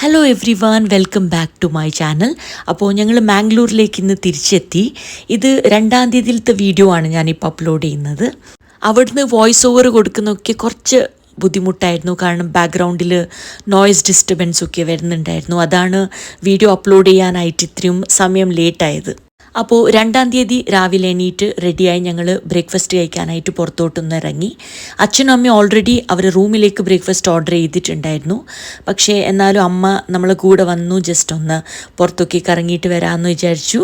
Hello everyone, welcome back to my channel. അപ്പോൾ ഞങ്ങൾ മാംഗ്ലൂരിലേക്ക് ഇന്ന് തിരിച്ചെത്തി. ഇത് 2-ാം തീയതിയിലത്തെ വീഡിയോ ആണ് ഞാനിപ്പോൾ അപ്ലോഡ് ചെയ്യുന്നത്. അവിടുന്ന് വോയിസ് ഓവർ കൊടുക്കുന്നതൊക്കെ കുറച്ച് ബുദ്ധിമുട്ടായിരുന്നു, കാരണം ബാക്ക്ഗ്രൗണ്ടിൽ നോയ്സ് ഡിസ്റ്റർബൻസ് ഒക്കെ വരുന്നുണ്ടായിരുന്നു. അതാണ് വീഡിയോ അപ്ലോഡ് ചെയ്യാനായിട്ട് ഇത്രയും സമയം ലേറ്റായത്. അപ്പോൾ 2-ാം തീയതി രാവിലെ എണീറ്റ് റെഡിയായി ഞങ്ങൾ ബ്രേക്ക്ഫാസ്റ്റ് കഴിക്കാനായിട്ട് പുറത്തോട്ടൊന്ന് ഇറങ്ങി. അച്ഛനും അമ്മയും ഓൾറെഡി അവർ റൂമിലേക്ക് ബ്രേക്ക്ഫാസ്റ്റ് ഓർഡർ ചെയ്തിട്ടുണ്ടായിരുന്നു. പക്ഷേ എന്നാലും അമ്മ നമ്മളെ കൂടെ വന്നു, ജസ്റ്റ് ഒന്ന് പുറത്തൊക്കെ കറങ്ങിയിട്ട് വരാമെന്ന് വിചാരിച്ചു.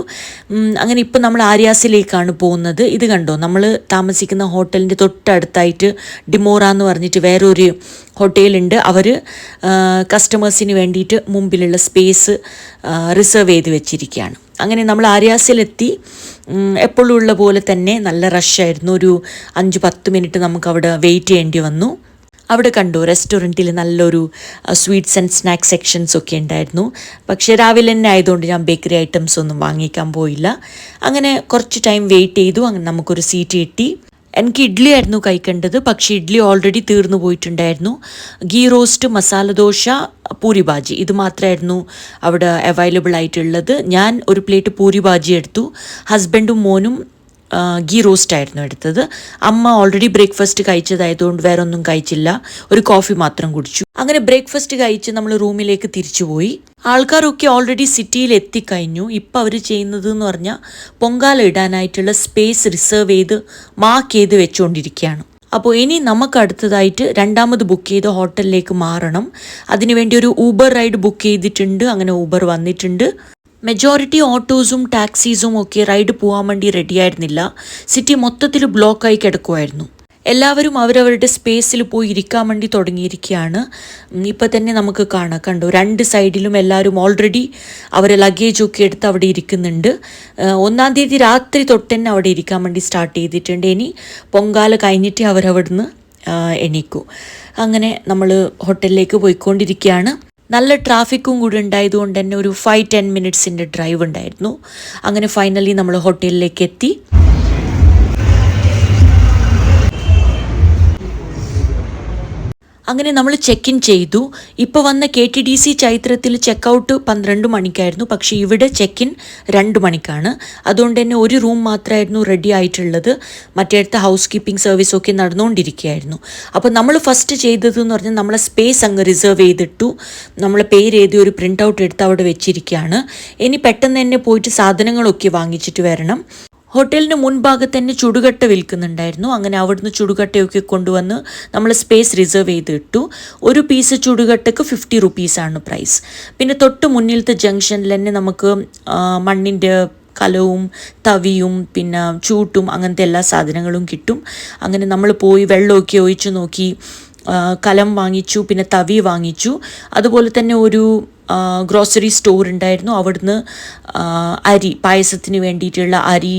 അങ്ങനെ ഇപ്പോൾ നമ്മൾ ആര്യാസിലേക്കാണ് പോകുന്നത്. ഇത് കണ്ടോ, നമ്മൾ താമസിക്കുന്ന ഹോട്ടലിൻ്റെ തൊട്ടടുത്തായിട്ട് ഡിമോറ എന്ന് പറഞ്ഞിട്ട് വേറൊരു ഹോട്ടലുണ്ട്. അവർ കസ്റ്റമേഴ്സിന് വേണ്ടിയിട്ട് മുമ്പിലുള്ള സ്പേസ് റിസർവ് ചെയ്ത് വെച്ചിരിക്കുകയാണ്. അങ്ങനെ നമ്മൾ ആര്യാസിലെത്തി. എപ്പോഴും ഉള്ള പോലെ തന്നെ നല്ല റഷായിരുന്നു. ഒരു 5-10 മിനിറ്റ് നമുക്ക് അവിടെ വെയിറ്റ് ചെയ്യേണ്ടി വന്നു. അവിടെ കണ്ടു, റെസ്റ്റോറൻറ്റിൽ നല്ലൊരു സ്വീറ്റ്സ് ആൻഡ് സ്നാക്സ് സെക്ഷൻസ് ഒക്കെ ഉണ്ടായിരുന്നു. പക്ഷേ രാവിലെ തന്നെ ആയതുകൊണ്ട് ഞാൻ ബേക്കറി ഐറ്റംസ് ഒന്നും വാങ്ങിക്കാൻ പോയില്ല. അങ്ങനെ കുറച്ച് ടൈം വെയിറ്റ് ചെയ്തു. അങ്ങനെ നമുക്കൊരു സീറ്റ് കിട്ടി. എനിക്ക് ഇഡ്ഡലി ആയിരുന്നു കഴിക്കേണ്ടത്, പക്ഷേ ഇഡ്ഡലി ഓൾറെഡി തീർന്നു പോയിട്ടുണ്ടായിരുന്നു. ഗീ റോസ്റ്റ്, മസാല ദോശ, പൂരി ഭാജി, ഇത് മാത്രമായിരുന്നു അവിടെ അവൈലബിൾ ആയിട്ടുള്ളത്. ഞാൻ ഒരു പ്ലേറ്റ് പൂരി ഭാജി എടുത്തു. ഹസ്ബൻഡും മോനും ഗീ റോസ്റ്റ് ആയിരുന്നു എടുത്തത്. അമ്മ ഓൾറെഡി ബ്രേക്ക്ഫാസ്റ്റ് കഴിച്ചതായതുകൊണ്ട് വേറെ ഒന്നും കഴിച്ചില്ല, ഒരു കോഫി മാത്രം കുടിച്ചു. അങ്ങനെ ബ്രേക്ക്ഫാസ്റ്റ് കഴിച്ച് നമ്മൾ റൂമിലേക്ക് തിരിച്ചുപോയി. ആൾക്കാരൊക്കെ ഓൾറെഡി സിറ്റിയിൽ എത്തിക്കഴിഞ്ഞു. ഇപ്പം അവർ ചെയ്യുന്നത് എന്ന് പറഞ്ഞാൽ പൊങ്കാല ഇടാനായിട്ടുള്ള സ്പേസ് റിസർവ് ചെയ്ത് മാർക്ക് ചെയ്ത് വെച്ചുകൊണ്ടിരിക്കുകയാണ്. അപ്പോൾ ഇനി നമുക്ക് അടുത്തതായിട്ട് 2ാമത് ബുക്ക് ചെയ്ത ഹോട്ടലിലേക്ക് മാറണം. അതിനുവേണ്ടി ഒരു ഊബർ റൈഡ് ബുക്ക് ചെയ്തിട്ടുണ്ട്. അങ്ങനെ ഊബർ വന്നിട്ടുണ്ട്. മെജോറിറ്റി ഓട്ടോസും ടാക്സീസും ഒക്കെ റൈഡ് പോകാൻ വേണ്ടി റെഡി ആയിരുന്നില്ല. സിറ്റി മൊത്തത്തിൽ ബ്ലോക്കായി കിടക്കുമായിരുന്നു. എല്ലാവരും അവരവരുടെ സ്പേസിൽ പോയി ഇരിക്കാൻ വേണ്ടി തുടങ്ങിയിരിക്കുകയാണ്. ഇപ്പം തന്നെ നമുക്ക് കണ്ടു 2 സൈഡിലും എല്ലാവരും ഓൾറെഡി അവരെ ലഗേജൊക്കെ എടുത്ത് അവിടെ ഇരിക്കുന്നുണ്ട്. 1-ാം തീയതി രാത്രി തൊട്ട് തന്നെ അവിടെ ഇരിക്കാൻ വേണ്ടി സ്റ്റാർട്ട് ചെയ്തിട്ടുണ്ട്. ഇനി പൊങ്കാല കഴിഞ്ഞിട്ട് അവരവിടുന്ന് എണീക്കൂ. അങ്ങനെ നമ്മൾ ഹോട്ടലിലേക്ക് പോയിക്കൊണ്ടിരിക്കുകയാണ്. നല്ല ട്രാഫിക്കും കൂടി ഉണ്ടായതുകൊണ്ട് തന്നെ ഒരു 5-10 മിനിറ്റ്സിൻ്റെ ഡ്രൈവ് ഉണ്ടായിരുന്നു. അങ്ങനെ ഫൈനലി നമ്മൾ ഹോട്ടലിലേക്ക് എത്തി. അങ്ങനെ നമ്മൾ ചെക്ക് ഇൻ ചെയ്തു. ഇപ്പോൾ വന്ന KTDC ചൈത്രത്തിൽ ചെക്കൗട്ട് 12 മണിക്കായിരുന്നു, പക്ഷേ ഇവിടെ ചെക്ക് ഇൻ 2 മണിക്കാണ്. അതുകൊണ്ട് തന്നെ ഒരു റൂം മാത്രമായിരുന്നു റെഡി ആയിട്ടുള്ളത്. മറ്റേടത്ത് ഹൗസ് കീപ്പിംഗ് സർവീസൊക്കെ നടന്നുകൊണ്ടിരിക്കുകയായിരുന്നു. അപ്പോൾ നമ്മൾ ഫസ്റ്റ് ചെയ്തതെന്ന് പറഞ്ഞാൽ നമ്മളെ സ്പേസ് അങ്ങ് റിസർവ് ചെയ്തിട്ടു. നമ്മളെ പേര് എഴുതി ഒരു പ്രിൻ്റ് ഔട്ട് എടുത്ത് അവിടെ വെച്ചിരിക്കുകയാണ്. ഇനി പെട്ടെന്ന് തന്നെ പോയിട്ട് സാധനങ്ങളൊക്കെ വാങ്ങിച്ചിട്ട് വരണം. ഹോട്ടലിന് മുൻഭാഗത്ത് തന്നെ ചുടുകട്ട വിൽക്കുന്നുണ്ടായിരുന്നു. അങ്ങനെ അവിടുന്ന് ചുടുകട്ടയൊക്കെ കൊണ്ടുവന്ന് നമ്മൾ സ്പേസ് റിസർവ് ചെയ്തിട്ടു. ഒരു പീസ് ചുടുകട്ടയ്ക്ക് 50 റുപ്പീസാണ് പ്രൈസ്. പിന്നെ തൊട്ട് മുന്നിലത്തെ ജംഗ്ഷനിൽ തന്നെ നമുക്ക് മണ്ണിൻ്റെ കലവും തവിയും പിന്നെ ചൂട്ടും അങ്ങനത്തെ എല്ലാ സാധനങ്ങളും കിട്ടും. അങ്ങനെ നമ്മൾ പോയി വെള്ളമൊക്കെ ഒഴിച്ചു നോക്കി, കലം വാങ്ങിച്ചു, പിന്നെ തവി വാങ്ങിച്ചു. അതുപോലെ തന്നെ ഒരു ഗ്രോസറി സ്റ്റോർ ഉണ്ടായിരുന്നു. അവിടുന്ന് അരി, പായസത്തിന് വേണ്ടിയിട്ടുള്ള അരി,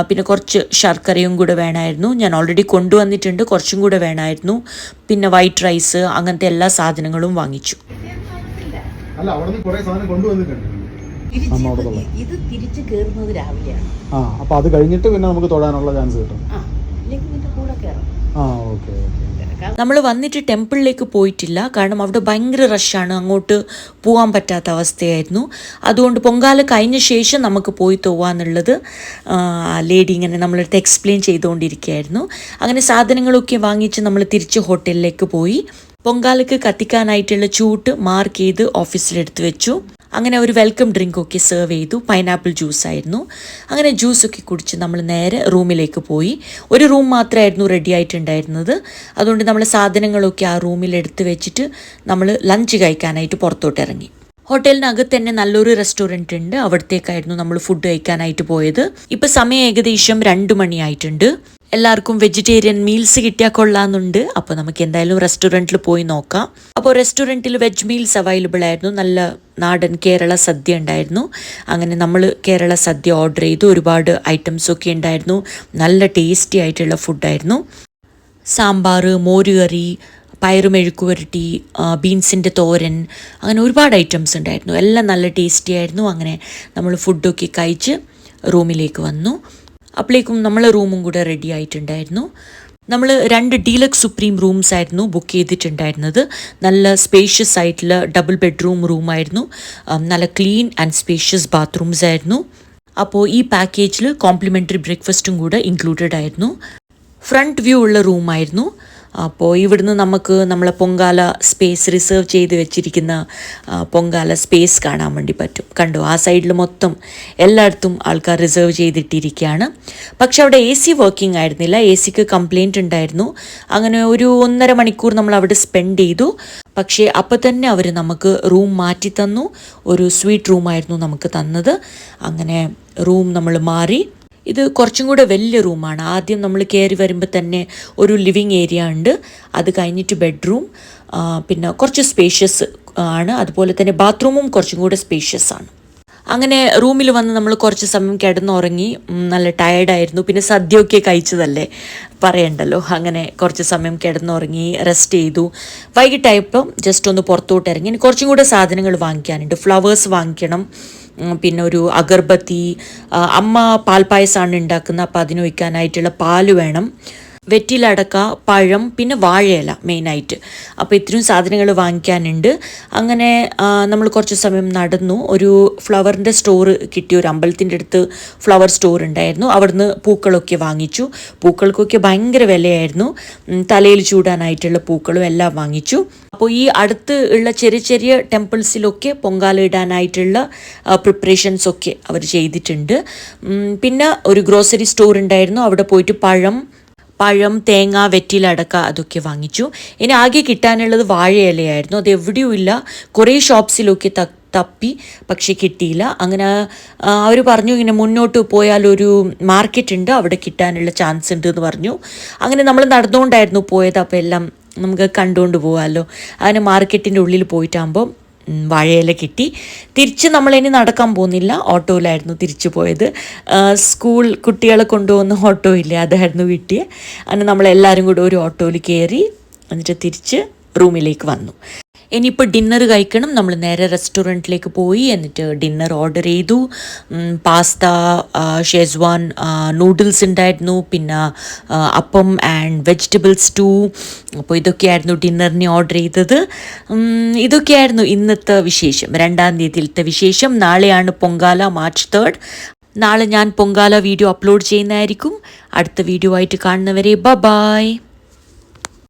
പിന്നെ കുറച്ച് ശർക്കരയും കൂടെ വേണമായിരുന്നു. ഞാൻ ഓൾറെഡി കൊണ്ടുവന്നിട്ടുണ്ട്, കുറച്ചും കൂടെ വേണമായിരുന്നു. പിന്നെ വൈറ്റ് റൈസ്, അങ്ങനത്തെ എല്ലാ സാധനങ്ങളും വാങ്ങിച്ചു. ഇത് തിരിച്ച് കയറുന്നത് രാവിലെയാണ്. അപ്പോൾ അത് കഴിഞ്ഞിട്ട് പിന്നെ നമുക്ക് തൊഴാനുള്ള ചാൻസ് കിട്ടും. കൂടെ കയറാം. നമ്മൾ വന്നിട്ട് ടെമ്പിളിലേക്ക് പോയിട്ടില്ല, കാരണം അവിടെ ഭയങ്കര റഷാണ്, അങ്ങോട്ട് പോകാൻ പറ്റാത്ത അവസ്ഥയായിരുന്നു. അതുകൊണ്ട് പൊങ്കാല കഴിഞ്ഞ ശേഷം നമുക്ക് പോയി തോവാന്നുള്ളത് ലേഡി ഇങ്ങനെ നമ്മളടുത്ത് എക്സ്പ്ലെയിൻ ചെയ്തുകൊണ്ടിരിക്കുകയായിരുന്നു. അങ്ങനെ സാധനങ്ങളൊക്കെ വാങ്ങിച്ച് നമ്മൾ തിരിച്ച് ഹോട്ടലിലേക്ക് പോയി. പൊങ്കാലയ്ക്ക് കത്തിക്കാനായിട്ടുള്ള ചൂട്ട് മാർക്ക് ചെയ്ത് ഓഫീസിലെടുത്ത് വെച്ചു. അങ്ങനെ ഒരു വെൽക്കം ഡ്രിങ്കൊക്കെ സെർവ് ചെയ്തു. പൈനാപ്പിൾ ജ്യൂസായിരുന്നു. അങ്ങനെ ജ്യൂസൊക്കെ കുടിച്ച് നമ്മൾ നേരെ റൂമിലേക്ക് പോയി. ഒരു റൂം മാത്രമായിരുന്നു റെഡി ആയിട്ടുണ്ടായിരുന്നത്. അതുകൊണ്ട് നമ്മൾ സാധനങ്ങളൊക്കെ ആ റൂമിൽ എടുത്ത് വെച്ചിട്ട് നമ്മൾ ലഞ്ച് കഴിക്കാനായിട്ട് പുറത്തോട്ട് ഇറങ്ങി. ഹോട്ടലിനകത്ത് തന്നെ നല്ലൊരു റെസ്റ്റോറൻറ്റ് ഉണ്ട്, അവിടത്തേക്കായിരുന്നു നമ്മൾ ഫുഡ് കഴിക്കാനായിട്ട് പോയത്. ഇപ്പോൾ സമയം ഏകദേശം 2 മണിയായിട്ടുണ്ട്. എല്ലാവർക്കും വെജിറ്റേറിയൻ മീൽസ് കിട്ടിയാൽ കൊള്ളാമെന്നുണ്ട്. അപ്പോൾ നമുക്ക് എന്തായാലും റെസ്റ്റോറൻറ്റിൽ പോയി നോക്കാം. അപ്പോൾ റെസ്റ്റോറൻറ്റിൽ വെജ് മീൽസ് അവൈലബിൾ ആയിരുന്നു. നല്ല നാടൻ കേരള സദ്യ ഉണ്ടായിരുന്നു. അങ്ങനെ നമ്മൾ കേരള സദ്യ ഓർഡർ ചെയ്തു. ഒരുപാട് ഐറ്റംസൊക്കെ ഉണ്ടായിരുന്നു. നല്ല ടേസ്റ്റി ആയിട്ടുള്ള ഫുഡായിരുന്നു. സാമ്പാർ, മോരുകറി, പയറുമെഴുക്ക് പുരട്ടി, ബീൻസിൻ്റെ തോരൻ, അങ്ങനെ ഒരുപാട് ഐറ്റംസ് ഉണ്ടായിരുന്നു. എല്ലാം നല്ല ടേസ്റ്റി ആയിരുന്നു. അങ്ങനെ നമ്മൾ ഫുഡൊക്കെ കഴിച്ച് റൂമിലേക്ക് വന്നു. അപ്പോഴേക്കും നമ്മളെ റൂമും കൂടെ റെഡി ആയിട്ടുണ്ടായിരുന്നു. നമ്മൾ 2 ഡീലക്സ് സുപ്രീം റൂംസ് ആയിരുന്നു ബുക്ക് ചെയ്തിട്ടുണ്ടായിരുന്നത്. നല്ല സ്പേഷ്യസ് ആയിട്ടുള്ള ഡബിൾ ബെഡ്റൂം റൂമായിരുന്നു. നല്ല ക്ലീൻ ആൻഡ് സ്പേഷ്യസ് ബാത്റൂംസ് ആയിരുന്നു. അപ്പോൾ ഈ പാക്കേജിൽ കോംപ്ലിമെൻ്ററി ബ്രേക്ക്ഫാസ്റ്റും കൂടെ ഇൻക്ലൂഡഡ് ആയിരുന്നു. ഫ്രണ്ട് വ്യൂ ഉള്ള റൂമായിരുന്നു. അപ്പോൾ ഇവിടുന്ന് നമുക്ക് നമ്മളെ പൊങ്കാല സ്പേസ് റിസർവ് ചെയ്ത് വെച്ചിരിക്കുന്ന പൊങ്കാല സ്പേസ് കാണാൻ വേണ്ടി പറ്റും. കണ്ടോ, ആ സൈഡിൽ മൊത്തം എല്ലായിടത്തും ആൾക്കാർ റിസർവ് ചെയ്തിട്ടിരിക്കുകയാണ്. പക്ഷെ അവിടെ AC വർക്കിംഗ് ആയിരുന്നില്ല, ACക്ക് കംപ്ലയിൻറ്റ് ഉണ്ടായിരുന്നു. അങ്ങനെ ഒരു 1.5 മണിക്കൂർ നമ്മൾ അവിടെ സ്പെൻഡ് ചെയ്തു. പക്ഷേ അപ്പോൾ തന്നെ അവർ നമുക്ക് റൂം മാറ്റി തന്നു. ഒരു സ്വീറ്റ് റൂമായിരുന്നു നമുക്ക് തന്നത്. അങ്ങനെ റൂം നമ്മൾ മാറി. ഇത് കുറച്ചും കൂടെ വലിയ റൂമാണ്. ആദ്യം നമ്മൾ കയറി വരുമ്പോൾ തന്നെ ഒരു ലിവിങ് ഏരിയ ഉണ്ട്. അത് കഴിഞ്ഞിട്ട് ബെഡ്റൂം, പിന്നെ കുറച്ച് സ്പേഷ്യസ് ആണ്. അതുപോലെ തന്നെ ബാത്റൂമും കുറച്ചും കൂടെ സ്പേഷ്യസ് ആണ്. അങ്ങനെ റൂമിൽ വന്ന് നമ്മൾ കുറച്ച് സമയം കിടന്നുറങ്ങി. നല്ല ടയേർഡായിരുന്നു. പിന്നെ സദ്യയൊക്കെ കഴിച്ചതല്ലേ, പറയണ്ടല്ലോ. അങ്ങനെ കുറച്ച് സമയം കിടന്നുറങ്ങി റെസ്റ്റ് ചെയ്തു. വൈകിട്ടായപ്പം ജസ്റ്റ് ഒന്ന് പുറത്തോട്ട് ഇറങ്ങി. ഇനി കുറച്ചും കൂടെ സാധനങ്ങൾ വാങ്ങിക്കാനുണ്ട്. ഫ്ലവേഴ്സ് വാങ്ങിക്കണം, പിന്നെ ഒരു അഗർബത്തി. അമ്മ പാൽപ്പായസമാണ് ഉണ്ടാക്കുന്നത്, അപ്പോൾ അതിന് വയ്ക്കാനായിട്ടുള്ള പാല് വേണം. വെറ്റിലടക്ക, പഴം, പിന്നെ വാഴയില മെയിനായിട്ട്. അപ്പോൾ ഇത്രയും സാധനങ്ങൾ വാങ്ങിക്കാനുണ്ട്. അങ്ങനെ നമ്മൾ കുറച്ച് സമയം നടന്നു. ഒരു ഫ്ലവറിൻ്റെ സ്റ്റോർ കിട്ടി. ഒരു അമ്പലത്തിൻ്റെ അടുത്ത് ഫ്ലവർ സ്റ്റോർ ഉണ്ടായിരുന്നു. അവിടുന്ന് പൂക്കളൊക്കെ വാങ്ങിച്ചു. പൂക്കൾക്കൊക്കെ ഭയങ്കര വിലയായിരുന്നു. തലയിൽ ചൂടാനായിട്ടുള്ള പൂക്കളും എല്ലാം വാങ്ങിച്ചു. അപ്പോൾ ഈ അടുത്ത് ഉള്ള ചെറിയ ചെറിയ ടെമ്പിൾസിലൊക്കെ പൊങ്കാല ഇടാനായിട്ടുള്ള പ്രിപ്പറേഷൻസൊക്കെ അവർ ചെയ്തിട്ടുണ്ട്. പിന്നെ ഒരു ഗ്രോസറി സ്റ്റോർ ഉണ്ടായിരുന്നു. അവിടെ പോയിട്ട് പഴം, തേങ്ങ, വെറ്റിലടക്ക അതൊക്കെ വാങ്ങിച്ചു. ഇനി ആകെ കിട്ടാനുള്ളത് വാഴയിലയായിരുന്നു. അത് എവിടെയും ഇല്ല. കുറേ ഷോപ്സിലൊക്കെ തപ്പി, പക്ഷേ കിട്ടിയില്ല. അങ്ങനെ അവർ പറഞ്ഞു ഇങ്ങനെ മുന്നോട്ട് പോയാൽ ഒരു മാർക്കറ്റ് ഉണ്ട്, അവിടെ കിട്ടാനുള്ള ചാൻസ് ഉണ്ട് എന്ന് പറഞ്ഞു. അങ്ങനെ നമ്മൾ നടന്നുകൊണ്ടായിരുന്നു പോയത്. അപ്പോൾ എല്ലാം നമുക്ക് കണ്ടുകൊണ്ട് പോകാമല്ലോ. അങ്ങനെ മാർക്കറ്റിൻ്റെ ഉള്ളിൽ പോയിട്ടാകുമ്പോൾ വാഴയില കിട്ടി. തിരിച്ച് നമ്മളിനി നടക്കാൻ പോകുന്നില്ല, ഓട്ടോയിലായിരുന്നു തിരിച്ചു പോയത്. സ്കൂൾ കുട്ടികളെ കൊണ്ടുപോകുന്ന ഓട്ടോ ഇല്ലേ, അതായിരുന്നു കിട്ടിയത്. അങ്ങനെ നമ്മളെല്ലാവരും കൂടെ ഒരു ഓട്ടോയിൽ കയറി എന്നിട്ട് തിരിച്ച് റൂമിലേക്ക് വന്നു. ഇനിയിപ്പോൾ ഡിന്നർ കഴിക്കണം. നമ്മൾ നേരെ റെസ്റ്റോറൻറ്റിലേക്ക് പോയി. എന്നിട്ട് ഡിന്നർ ഓർഡർ ചെയ്തു. പാസ്ത, ഷെസ്വാൻ നൂഡിൽസ് ഉണ്ടായിരുന്നു, പിന്നെ അപ്പം ആൻഡ് വെജിറ്റബിൾ സ്റ്റൂ. അപ്പോൾ ഇതൊക്കെയായിരുന്നു ഡിന്നറിന് ഓർഡർ ചെയ്തത്. ഇതൊക്കെയായിരുന്നു ഇന്നത്തെ വിശേഷം, 2-ാം തീയതിയിലത്തെ വിശേഷം. നാളെയാണ് പൊങ്കാല, March 3rd. നാളെ ഞാൻ പൊങ്കാല വീഡിയോ അപ്ലോഡ് ചെയ്യുന്നതായിരിക്കും. അടുത്ത വീഡിയോ ആയിട്ട് കാണുന്നവരെ ബൈ.